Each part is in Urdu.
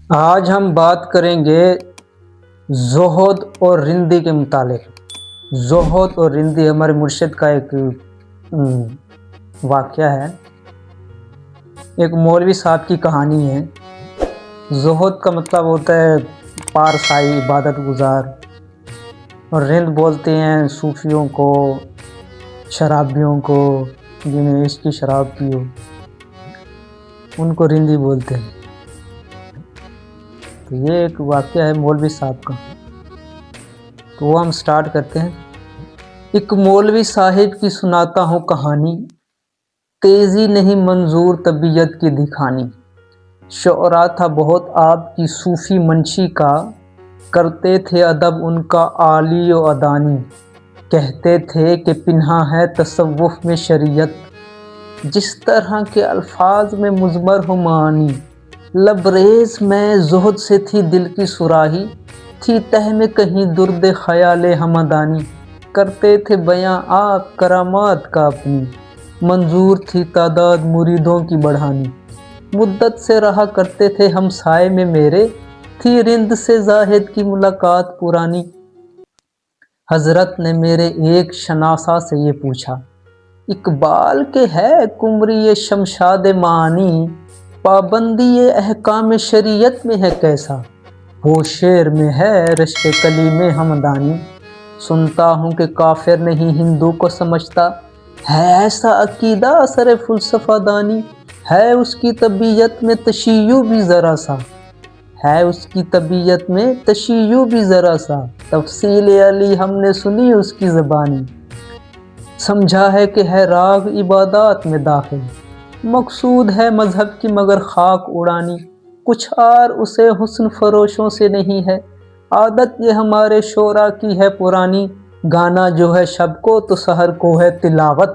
آج ہم بات کریں گے زہد اور رندی کے متعلق۔ زہد اور رندی ہمارے مرشد کا ایک واقعہ ہے، ایک مولوی صاحب کی کہانی ہے۔ زہد کا مطلب ہوتا ہے پارسائی، عبادت گزار، اور رند بولتے ہیں صوفیوں کو، شرابیوں کو، جنہیں عشق کی شراب پیو، ان کو رندی بولتے ہیں۔ تو یہ ایک واقعہ ہے مولوی صاحب کا، تو وہ ہم سٹارٹ کرتے ہیں۔ ایک مولوی صاحب کی سناتا ہوں کہانی، تیزی نہیں منظور طبیعت کی دکھانی۔ شعرا تھا بہت آپ کی صوفی منشی کا، کرتے تھے ادب ان کا عالی و ادانی۔ کہتے تھے کہ پنہاں ہے تصوف میں شریعت، جس طرح کے الفاظ میں مضمر ہو معانی۔ لبریز میں زہد سے تھی دل کی سراہی، تھی تہ میں کہیں درد خیال ہمدانی۔ کرتے تھے بیاں آپ کرامات کا اپنی، منظور تھی تعداد مریدوں کی بڑھانی۔ مدت سے رہا کرتے تھے ہم سائے میں میرے، تھی رند سے زاہد کی ملاقات پرانی۔ حضرت نے میرے ایک شناسا سے یہ پوچھا، اقبال کے ہے قمری شمشاد معانی، پابندی احکام شریعت میں ہے کیسا؟ وہ شعر میں ہے رشک کلیم ہمدانی۔ سنتا ہوں کہ کافر نہیں ہندو کو سمجھتا، ہے ایسا عقیدہ اثر فلسفہ دانی۔ ہے اس کی طبیعت میں تشیع بھی ذرا سا، ہے اس کی طبیعت میں تشیع بھی ذرا سا، تفصیل علی ہم نے سنی اس کی زبانی۔ سمجھا ہے کہ ہے راگ عبادات میں داخل، مقصود ہے مذہب کی مگر خاک اڑانی۔ کچھ اور اسے حسن فروشوں سے نہیں ہے، عادت یہ ہمارے شعراء کی ہے پرانی۔ گانا جو ہے شب کو تو سحر کو ہے تلاوت،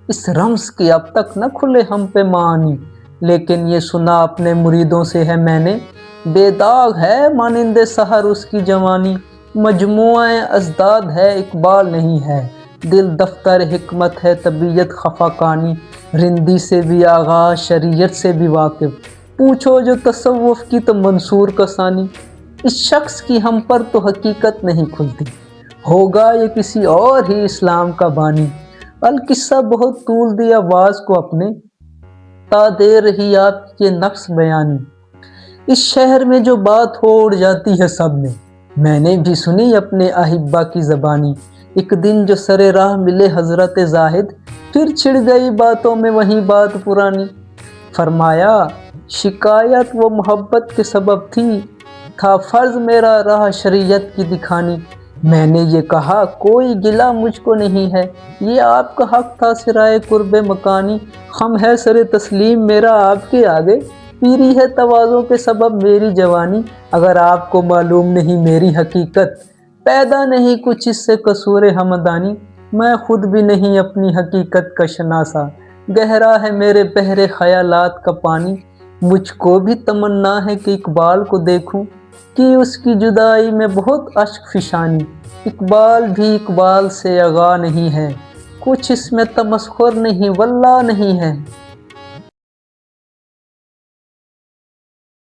اس رمز کی اب تک نہ کھلے ہم پہ معانی۔ لیکن یہ سنا اپنے مریدوں سے ہے میں نے، بے داغ ہے مانند سحر اس کی جوانی۔ مجموعہ ازداد ہے اقبال نہیں ہے، دل دفتر حکمت ہے طبیعت خفاقانی۔ رندی سے بھی آغاز شریعت سے بھی واقف، پوچھو جو تصوف کی تو منصور کا ثانی۔ اس شخص کی ہم پر تو حقیقت نہیں کھلتی، ہوگا یہ کسی اور ہی اسلام کا بانی۔ القصہ بہت طول دیا واز کو اپنے، تا دے رہی آپ کی نقص بیانی۔ اس شہر میں جو بات ہو اڑ جاتی ہے سب میں نے بھی سنی اپنے احبا کی زبانی۔ ایک دن جو سر راہ ملے حضرت زاہد، پھر چھڑ گئی باتوں میں وہی بات پرانی۔ فرمایا شکایت وہ محبت کے سبب تھی، تھا فرض میرا راہ شریعت کی دکھانی۔ میں نے یہ کہا کوئی گلہ مجھ کو نہیں ہے، یہ آپ کا حق تھا سرائے قرب مکانی۔ خم ہے سر تسلیم میرا آپ کے آگے، پیری ہے تواضع کے سبب میری جوانی۔ اگر آپ کو معلوم نہیں میری حقیقت، پیدا نہیں کچھ اس سے قصور ہمدانی۔ میں خود بھی نہیں اپنی حقیقت کا شناسا، گہرا ہے میرے بحر خیالات کا پانی۔ مجھ کو بھی تمنا ہے کہ اقبال کو دیکھوں، کہ اس کی جدائی میں بہت اشک فشانی۔ اقبال بھی اقبال سے آگاہ نہیں ہے، کچھ اس میں تمسخر نہیں واللہ نہیں ہے۔